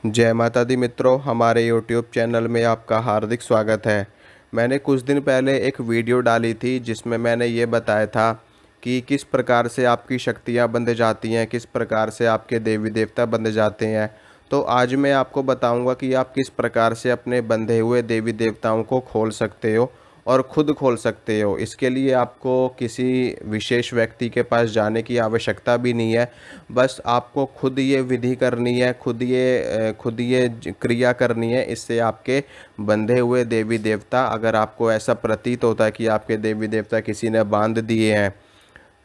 जय माता दी मित्रों, हमारे YouTube चैनल में आपका हार्दिक स्वागत है। मैंने कुछ दिन पहले एक वीडियो डाली थी जिसमें मैंने ये बताया था कि किस प्रकार से आपकी शक्तियाँ बंध जाती हैं, किस प्रकार से आपके देवी देवता बंध जाते हैं। तो आज मैं आपको बताऊंगा कि आप किस प्रकार से अपने बंधे हुए देवी देवताओं को खोल सकते हो और खुद खोल सकते हो। इसके लिए आपको किसी विशेष व्यक्ति के पास जाने की आवश्यकता भी नहीं है। बस आपको खुद ये विधि करनी है, खुद ये क्रिया करनी है। इससे आपके बंधे हुए देवी देवता, अगर आपको ऐसा प्रतीत होता है कि आपके देवी देवता किसी ने बांध दिए हैं,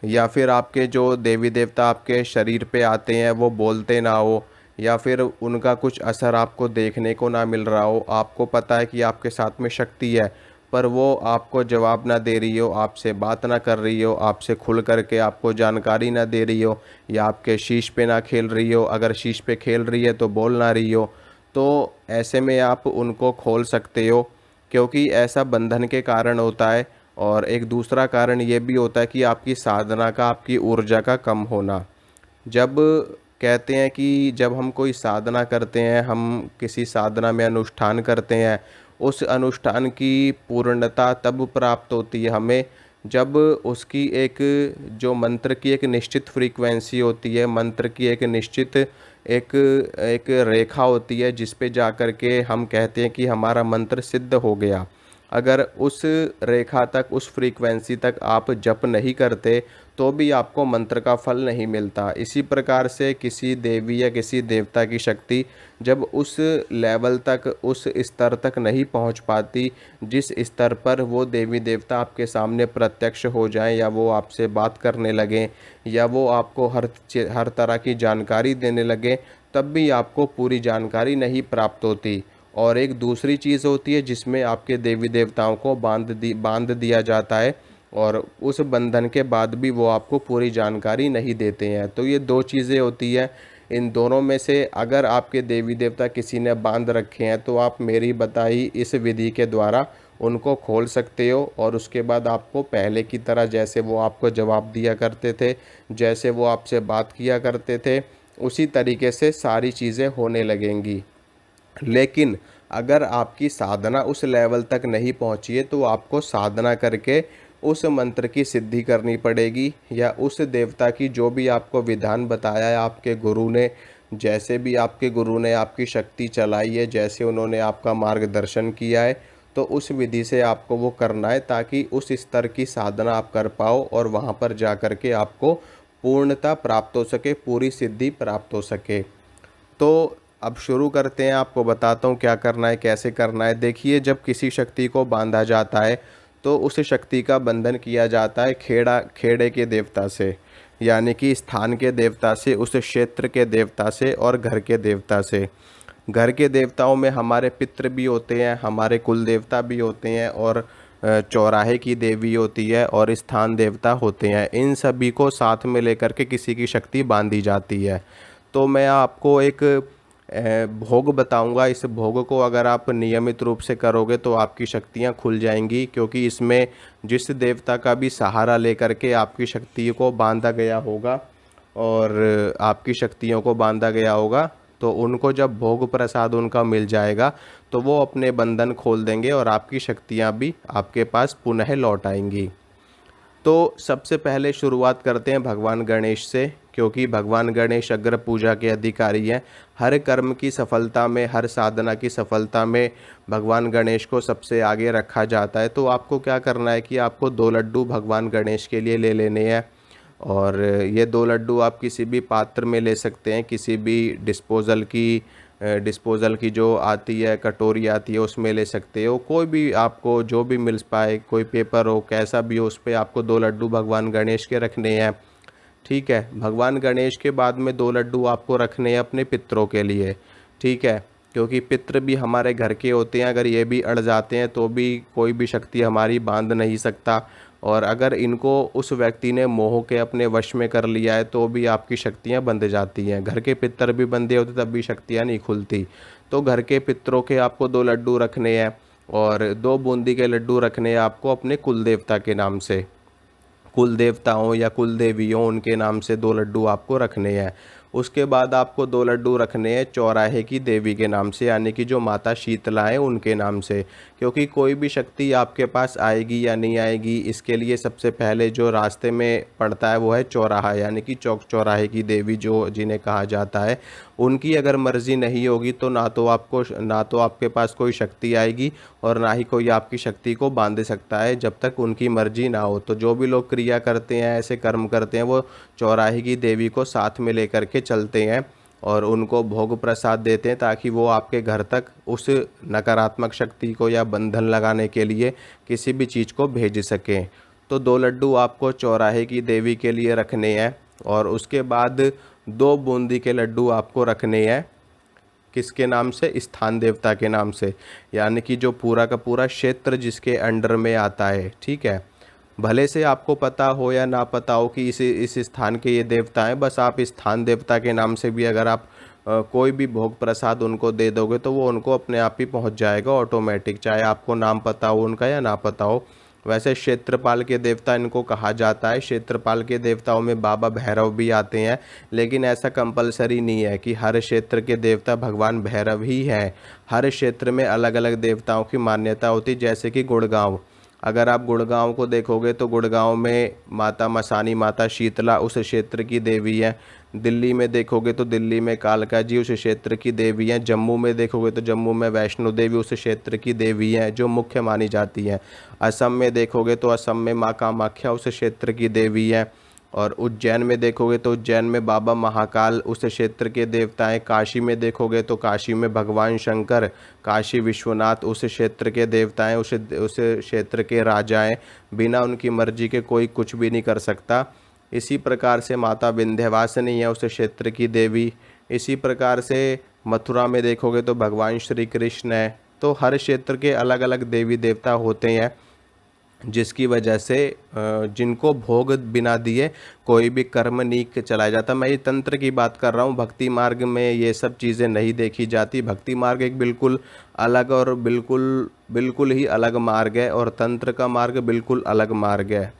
या फिर आपके जो देवी देवता आपके शरीर पे आते हैं वो बोलते ना हो, या फिर उनका कुछ असर आपको देखने को ना मिल रहा हो, आपको पता है कि आपके साथ में शक्ति है पर वो आपको जवाब ना दे रही हो, आपसे बात ना कर रही हो, आपसे खुल करके आपको जानकारी ना दे रही हो, या आपके शीश पे ना खेल रही हो, अगर शीश पे खेल रही है तो बोल ना रही हो, तो ऐसे में आप उनको खोल सकते हो। क्योंकि ऐसा बंधन के कारण होता है। और एक दूसरा कारण ये भी होता है कि आपकी साधना का, आपकी ऊर्जा का कम होना। जब कहते हैं कि जब हम कोई साधना करते हैं, हम किसी साधना में अनुष्ठान करते हैं, उस अनुष्ठान की पूर्णता तब प्राप्त होती है हमें जब उसकी एक, जो मंत्र की एक निश्चित फ्रीक्वेंसी होती है, मंत्र की एक निश्चित एक एक रेखा होती है जिस पे जा कर के हम कहते हैं कि हमारा मंत्र सिद्ध हो गया। अगर उस रेखा तक, उस फ्रीक्वेंसी तक आप जप नहीं करते तो भी आपको मंत्र का फल नहीं मिलता। इसी प्रकार से किसी देवी या किसी देवता की शक्ति जब उस लेवल तक, उस स्तर तक नहीं पहुंच पाती जिस स्तर पर वो देवी देवता आपके सामने प्रत्यक्ष हो जाएं, या वो आपसे बात करने लगें, या वो आपको हर तरह की जानकारी देने लगे, तब भी आपको पूरी जानकारी नहीं प्राप्त होती। और एक दूसरी चीज़ होती है जिसमें आपके देवी देवताओं को बांध दिया जाता है, और उस बंधन के बाद भी वो आपको पूरी जानकारी नहीं देते हैं। तो ये दो चीज़ें होती हैं। इन दोनों में से अगर आपके देवी देवता किसी ने बांध रखे हैं तो आप मेरी बताई इस विधि के द्वारा उनको खोल सकते हो। और उसके बाद आपको पहले की तरह, जैसे वो आपको जवाब दिया करते थे, जैसे वो आपसे बात किया करते थे, उसी तरीके से सारी चीज़ें होने लगेंगी। लेकिन अगर आपकी साधना उस लेवल तक नहीं पहुंची है तो आपको साधना करके उस मंत्र की सिद्धि करनी पड़ेगी, या उस देवता की जो भी आपको विधान बताया है आपके गुरु ने, जैसे भी आपके गुरु ने आपकी शक्ति चलाई है, जैसे उन्होंने आपका मार्गदर्शन किया है, तो उस विधि से आपको वो करना है ताकि उस स्तर की साधना आप कर पाओ और वहाँ पर जा कर के आपको पूर्णता प्राप्त हो सके, पूरी सिद्धि प्राप्त हो सके। तो अब शुरू करते हैं, आपको बताता हूँ क्या करना है, कैसे करना है। देखिए, जब किसी शक्ति को बांधा जाता है तो उस शक्ति का बंधन किया जाता है खेड़े के देवता से, यानी कि स्थान के देवता से, उस क्षेत्र के देवता से और घर के देवता से। घर के देवताओं में हमारे पितृ भी होते हैं, हमारे कुल देवता भी होते हैं, और चौराहे की देवी होती है, और स्थान देवता होते हैं। इन सभी को साथ में लेकर के किसी की शक्ति बांधी जाती है। तो मैं आपको एक भोग बताऊंगा। इस भोग को अगर आप नियमित रूप से करोगे तो आपकी शक्तियां खुल जाएंगी, क्योंकि इसमें जिस देवता का भी सहारा लेकर के आपकी शक्ति को बांधा गया होगा, और आपकी शक्तियों को बांधा गया होगा, तो उनको जब भोग प्रसाद उनका मिल जाएगा तो वो अपने बंधन खोल देंगे और आपकी शक्तियां भी आपके पास पुनः लौट आएंगी। तो सबसे पहले शुरुआत करते हैं भगवान गणेश से, क्योंकि भगवान गणेश अग्र पूजा के अधिकारी हैं। हर कर्म की सफलता में, हर साधना की सफलता में भगवान गणेश को सबसे आगे रखा जाता है। तो आपको क्या करना है कि आपको 2 लड्डू भगवान गणेश के लिए ले लेने हैं। और ये 2 लड्डू आप किसी भी पात्र में ले सकते हैं, किसी भी डिस्पोज़ल की जो आती है, कटोरी आती है, उसमें ले सकते हो। कोई भी आपको जो भी मिल पाए, कोई पेपर हो, कैसा भी हो, उस पर आपको 2 लड्डू भगवान गणेश के रखने हैं। ठीक है। भगवान गणेश के बाद में 2 लड्डू आपको रखने हैं अपने पितरों के लिए। ठीक है। क्योंकि पितृ भी हमारे घर के होते हैं, अगर ये भी अड़ जाते हैं तो भी कोई भी शक्ति हमारी बांध नहीं सकता। और अगर इनको उस व्यक्ति ने मोह के अपने वश में कर लिया है तो भी आपकी शक्तियां बंध जाती हैं। घर के पितर भी बंधे होते तब भी शक्तियां नहीं खुलती। तो घर के पितरों के आपको 2 लड्डू रखने हैं, और 2 बूंदी के लड्डू रखने हैं आपको अपने कुल देवता के नाम से। कुल देवताओं या कुल देवियों, उनके नाम से 2 लड्डू आपको रखने हैं। उसके बाद आपको 2 लड्डू रखने हैं चौराहे की देवी के नाम से, यानी कि जो माता शीतला है उनके नाम से। क्योंकि कोई भी शक्ति आपके पास आएगी या नहीं आएगी, इसके लिए सबसे पहले जो रास्ते में पड़ता है वो है चौराहा, यानी कि चौक चौराहे की देवी जो जिन्हें कहा जाता है। उनकी अगर मर्ज़ी नहीं होगी तो ना तो आपके पास कोई शक्ति आएगी और ना ही कोई आपकी शक्ति को बांध सकता है जब तक उनकी मर्ज़ी ना हो। तो जो भी लोग क्रिया करते हैं, ऐसे कर्म करते हैं, वो चौराहे की देवी को साथ में लेकर के चलते हैं और उनको भोग प्रसाद देते हैं, ताकि वो आपके घर तक उस नकारात्मक शक्ति को या बंधन लगाने के लिए किसी भी चीज़ को भेज सकें। तो 2 लड्डू आपको चौराहे की देवी के लिए रखने हैं और उसके बाद 2 बूंदी के लड्डू आपको रखने हैं। किसके नाम से? स्थान देवता के नाम से, यानी कि जो पूरा का पूरा क्षेत्र जिसके अंडर में आता है। ठीक है, भले से आपको पता हो या ना पता हो कि इस स्थान के ये देवता हैं, बस आप स्थान देवता के नाम से भी अगर आप कोई भी भोग प्रसाद उनको दे दोगे तो वो उनको अपने आप ही पहुंच जाएगा ऑटोमेटिक, चाहे आपको नाम पता हो उनका या ना पता हो। वैसे क्षेत्रपाल के देवता इनको कहा जाता है। क्षेत्रपाल के देवताओं में बाबा भैरव भी आते हैं, लेकिन ऐसा कंपलसरी नहीं है कि हर क्षेत्र के देवता भगवान भैरव ही हैं। हर क्षेत्र में अलग अलग देवताओं की मान्यता होती है। जैसे कि गुड़गांव, अगर आप गुड़गांव को देखोगे तो गुड़गांव में माता मसानी, माता शीतला उस क्षेत्र की देवी है। दिल्ली में देखोगे तो दिल्ली में कालका जी उस क्षेत्र की देवी हैं। जम्मू में देखोगे तो जम्मू में वैष्णो देवी उस क्षेत्र की देवी हैं जो मुख्य मानी जाती हैं। असम में देखोगे तो असम में माँ कामाख्या उस क्षेत्र की देवी हैं। और उज्जैन में देखोगे तो उज्जैन में बाबा महाकाल उस क्षेत्र के देवता हैं। काशी में देखोगे तो काशी में भगवान शंकर, काशी विश्वनाथ उस क्षेत्र के देवता हैं, उस क्षेत्र के राजा हैं। बिना उनकी मर्जी के कोई कुछ भी नहीं कर सकता। इसी प्रकार से माता विंध्यवासिनी है उस क्षेत्र की देवी। इसी प्रकार से मथुरा में देखोगे तो भगवान श्री कृष्ण है। तो हर क्षेत्र के अलग अलग देवी देवता होते हैं, जिसकी वजह से जिनको भोग बिना दिए कोई भी कर्म नहीं चलाया जाता। मैं ये तंत्र की बात कर रहा हूँ, भक्ति मार्ग में ये सब चीज़ें नहीं देखी जाती। भक्ति मार्ग एक बिल्कुल अलग और बिल्कुल ही अलग मार्ग है, और तंत्र का मार्ग बिल्कुल अलग मार्ग है।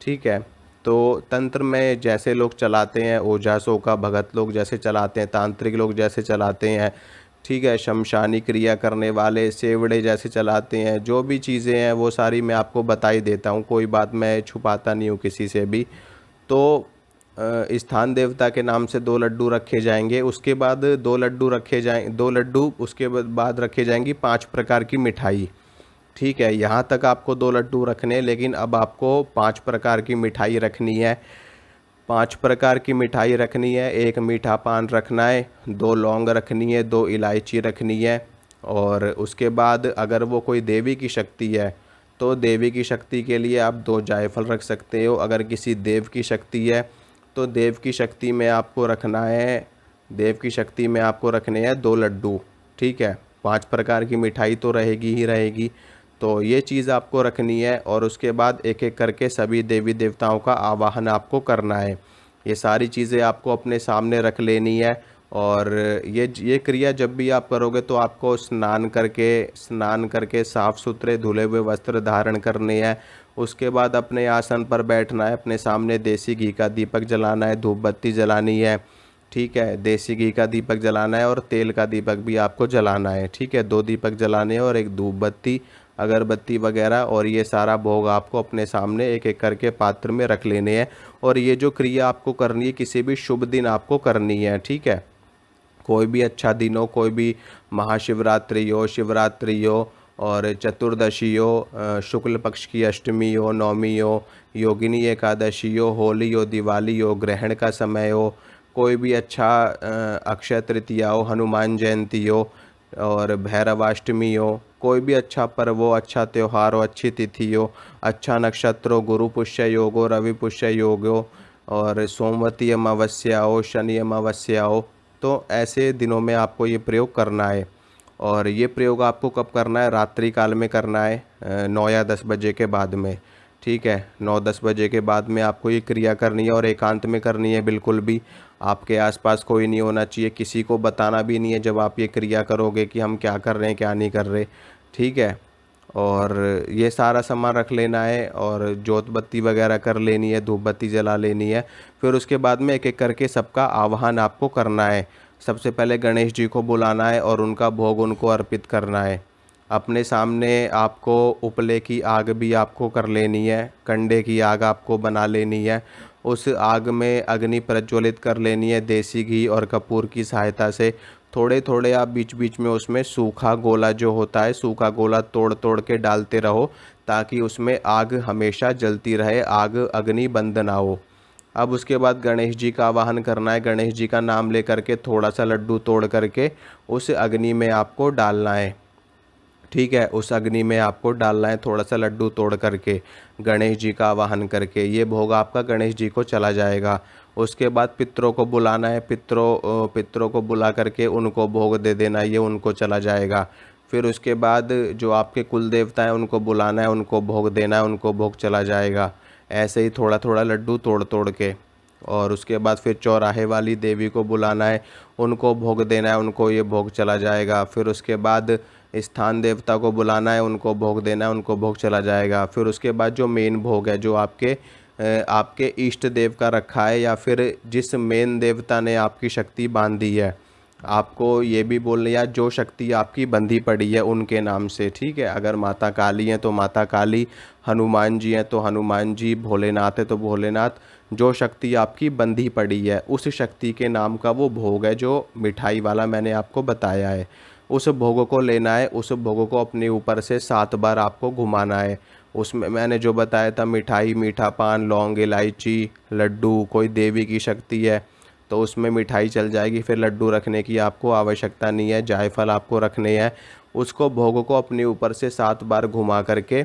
ठीक है, तो तंत्र में जैसे लोग चलाते हैं, ओझा का भगत लोग जैसे चलाते हैं, तांत्रिक लोग जैसे चलाते हैं, ठीक है, शमशानी क्रिया करने वाले सेवड़े जैसे चलाते हैं, जो भी चीज़ें हैं वो सारी मैं आपको बता ही देता हूँ। कोई बात मैं छुपाता नहीं हूँ किसी से भी। तो स्थान देवता के नाम से 2 लड्डू रखे जाएंगे। उसके बाद 2 लड्डू रखे जाएंगे, 2 लड्डू उसके बाद रखे जाएंगी 5 प्रकार की मिठाई। ठीक है, यहाँ तक आपको 2 लड्डू रखने, लेकिन अब आपको 5 प्रकार की मिठाई रखनी है। 5 प्रकार की मिठाई रखनी है। 1 मीठा पान रखना है, 2 लौंग रखनी है, 2 इलायची रखनी है। और उसके बाद अगर वो कोई देवी की शक्ति है तो देवी की शक्ति के लिए आप 2 जायफल रख सकते हो। अगर किसी देव की शक्ति है तो देव की शक्ति में आपको रखना है, देव की शक्ति में आपको रखने हैं 2 लड्डू। ठीक है, 5 प्रकार की मिठाई तो रहेगी ही रहेगी। तो ये चीज़ आपको रखनी है और उसके बाद एक एक करके सभी देवी देवताओं का आवाहन आपको करना है। ये सारी चीज़ें आपको अपने सामने रख लेनी है। और ये क्रिया जब भी आप करोगे तो आपको स्नान करके साफ़ सुथरे धुले हुए वस्त्र धारण करने हैं। उसके बाद अपने आसन पर बैठना है, अपने सामने देसी घी का दीपक जलाना है, धूप बत्ती जलानी है। ठीक है, देसी घी का दीपक जलाना है और तेल का दीपक भी आपको जलाना है। ठीक है, 2 दीपक जलाने हैं और 1 धूप बत्ती, अगरबत्ती वगैरह। और ये सारा भोग आपको अपने सामने एक एक करके पात्र में रख लेने हैं। और ये जो क्रिया आपको करनी है किसी भी शुभ दिन आपको करनी है। ठीक है, कोई भी अच्छा दिन हो, कोई भी महाशिवरात्रि हो, शिवरात्रि हो और चतुर्दशी हो, शुक्ल पक्ष की अष्टमी हो, नवमी हो, योगिनी एकादशी हो, होली हो, दिवाली हो, ग्रहण का समय हो, कोई भी अच्छा अक्षय तृतीया हो, हनुमान जयंती हो और भैरवाष्टमी हो, कोई भी अच्छा पर्व हो, अच्छा त्यौहार हो, अच्छी तिथि हो, अच्छा नक्षत्र हो, गुरु पुष्य योग हो, रवि पुष्य योग हो और सोमवती अमावस्या हो, शनि अमावस्या हो, तो ऐसे दिनों में आपको ये प्रयोग करना है। और ये प्रयोग आपको कब करना है? रात्रि काल में करना है, 9 या 10 बजे के बाद में। ठीक है, 9-10 बजे के बाद में आपको ये क्रिया करनी है और एकांत में करनी है। बिल्कुल भी आपके आसपास कोई नहीं होना चाहिए, किसी को बताना भी नहीं है जब आप ये क्रिया करोगे कि हम क्या कर रहे हैं क्या नहीं कर रहे। ठीक है, और ये सारा सामान रख लेना है और जोत बत्ती वगैरह कर लेनी है, धूप बत्ती जला लेनी है। फिर उसके बाद में एक एक करके सबका आवाहन आपको करना है। सबसे पहले गणेश जी को बुलाना है और उनका भोग उनको अर्पित करना है। अपने सामने आपको उपले की आग भी आपको कर लेनी है, कंडे की आग आपको बना लेनी है। उस आग में अग्नि प्रज्वलित कर लेनी है देसी घी और कपूर की सहायता से। थोड़े थोड़े आप बीच बीच में उसमें सूखा गोला जो होता है, सूखा गोला तोड़ तोड़ के डालते रहो ताकि उसमें आग हमेशा जलती रहे, आग अग्नि बंद ना हो। अब उसके बाद गणेश जी का आवाहन करना है। गणेश जी का नाम लेकर के थोड़ा सा लड्डू तोड़ करके उस अग्नि में आपको डालना है। ठीक है, उस अग्नि में आपको डालना है थोड़ा सा लड्डू तोड़ करके, गणेश जी का आवाहन करके। ये भोग आपका गणेश जी को चला जाएगा। उसके बाद पितरों को बुलाना है, पितरों को बुला करके उनको भोग दे देना, ये उनको चला जाएगा। फिर उसके बाद जो आपके कुल देवता हैं उनको बुलाना है, उनको भोग देना है, उनको भोग चला जाएगा। ऐसे ही थोड़ा थोड़ा लड्डू तोड़ तोड़ के। और उसके बाद फिर चौराहे वाली देवी को बुलाना है, उनको भोग देना है, उनको ये भोग चला जाएगा। फिर उसके बाद स्थान देवता को बुलाना है, उनको भोग देना है, उनको भोग चला जाएगा। फिर उसके बाद जो मेन भोग है, जो आपके इष्ट देव का रखा है या फिर जिस मेन देवता ने आपकी शक्ति बांधी है, आपको ये भी बोलना या जो शक्ति आपकी बंधी पड़ी है उनके नाम से। ठीक है, अगर माता काली हैं तो माता काली, हनुमान जी हैं तो हनुमान जी, भोलेनाथ है तो भोलेनाथ। जो शक्ति आपकी बंधी पड़ी है उस शक्ति के नाम का वो भोग है जो मिठाई वाला मैंने आपको बताया है। उस भोग को लेना है, उस भोग को अपने ऊपर से 7 बार आपको घुमाना है। उसमें मैंने जो बताया था, मिठाई, मीठा पान, लौंग, इलायची, लड्डू, कोई देवी की शक्ति है तो उसमें मिठाई चल जाएगी। फिर लड्डू रखने की आपको आवश्यकता नहीं है, जायफल आपको रखने हैं। उसको भोग को अपने ऊपर से 7 बार घुमा करके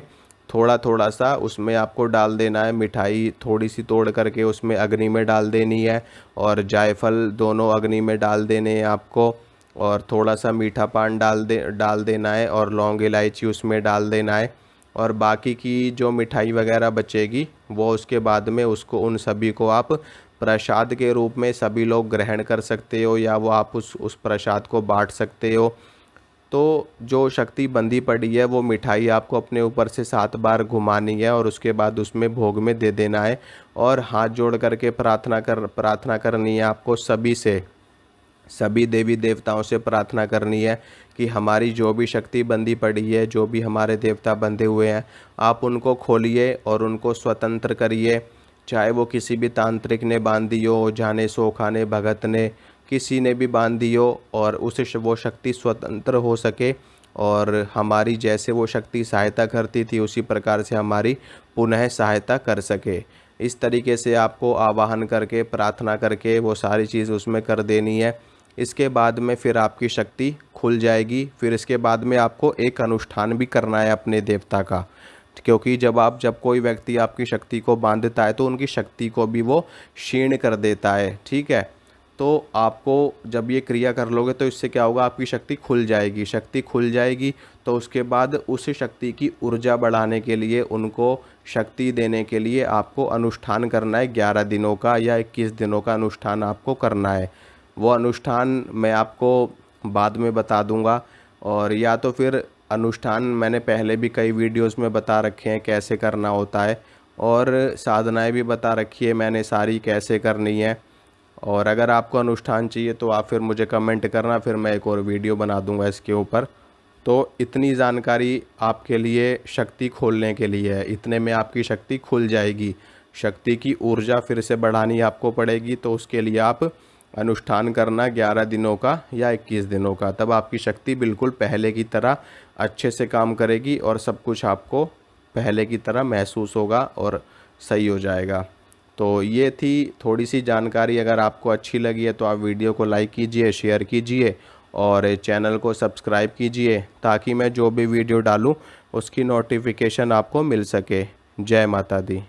थोड़ा थोड़ा सा उसमें आपको डाल देना है। मिठाई थोड़ी सी तोड़ करके उसमें अग्नि में डाल देनी है और जायफल दोनों अग्नि में डाल देने हैं आपको। और थोड़ा सा मीठा पान डाल देना है और लौंग इलायची उसमें डाल देना है। और बाकी की जो मिठाई वगैरह बचेगी वो उसके बाद में उसको उन सभी को आप प्रसाद के रूप में सभी लोग ग्रहण कर सकते हो या वो आप उस प्रसाद को बांट सकते हो। तो जो शक्ति बंधी पड़ी है वो मिठाई आपको अपने ऊपर से 7 बार घुमानी है और उसके बाद उसमें भोग में दे देना है। और हाथ जोड़ करके प्रार्थना करनी है आपको सभी देवी देवताओं से प्रार्थना करनी है कि हमारी जो भी शक्ति बंधी पड़ी है, जो भी हमारे देवता बंधे हुए हैं, आप उनको खोलिए और उनको स्वतंत्र करिए। चाहे वो किसी भी तांत्रिक ने बांधी हो, जाने सोखा ने, भगत ने, किसी ने भी बांधी हो, और वो शक्ति स्वतंत्र हो सके और हमारी जैसे वो शक्ति सहायता करती थी उसी प्रकार से हमारी पुनः सहायता कर सके। इस तरीके से आपको आवाहन करके, प्रार्थना करके वो सारी चीज़ उसमें कर देनी है। इसके बाद में फिर आपकी शक्ति खुल जाएगी। फिर इसके बाद में आपको एक अनुष्ठान भी करना है अपने देवता का, क्योंकि जब कोई व्यक्ति आपकी शक्ति को बांधता है तो उनकी शक्ति को भी वो क्षीण कर देता है। ठीक है, तो आपको जब ये क्रिया कर लोगे तो इससे क्या होगा, आपकी शक्ति खुल जाएगी। शक्ति खुल जाएगी तो उसके बाद उस शक्ति की ऊर्जा बढ़ाने के लिए, उनको शक्ति देने के लिए आपको अनुष्ठान करना है। 11 दिनों का या 21 दिनों का अनुष्ठान आपको करना है। वो अनुष्ठान मैं आपको बाद में बता दूंगा। और या तो फिर अनुष्ठान मैंने पहले भी कई वीडियोस में बता रखे हैं कैसे करना होता है, और साधनाएं भी बता रखी है मैंने सारी कैसे करनी है। और अगर आपको अनुष्ठान चाहिए तो आप फिर मुझे कमेंट करना, फिर मैं एक और वीडियो बना दूंगा इसके ऊपर। तो इतनी जानकारी आपके लिए शक्ति खोलने के लिए है, इतने में आपकी शक्ति खुल जाएगी। शक्ति की ऊर्जा फिर से बढ़ानी आपको पड़ेगी, तो उसके लिए आप अनुष्ठान करना 11 दिनों का या 21 दिनों का। तब आपकी शक्ति बिल्कुल पहले की तरह अच्छे से काम करेगी और सब कुछ आपको पहले की तरह महसूस होगा और सही हो जाएगा। तो ये थी थोड़ी सी जानकारी। अगर आपको अच्छी लगी है तो आप वीडियो को लाइक कीजिए, शेयर कीजिए और चैनल को सब्सक्राइब कीजिए ताकि मैं जो भी वीडियो डालूँ उसकी नोटिफिकेशन आपको मिल सके। जय माता दी।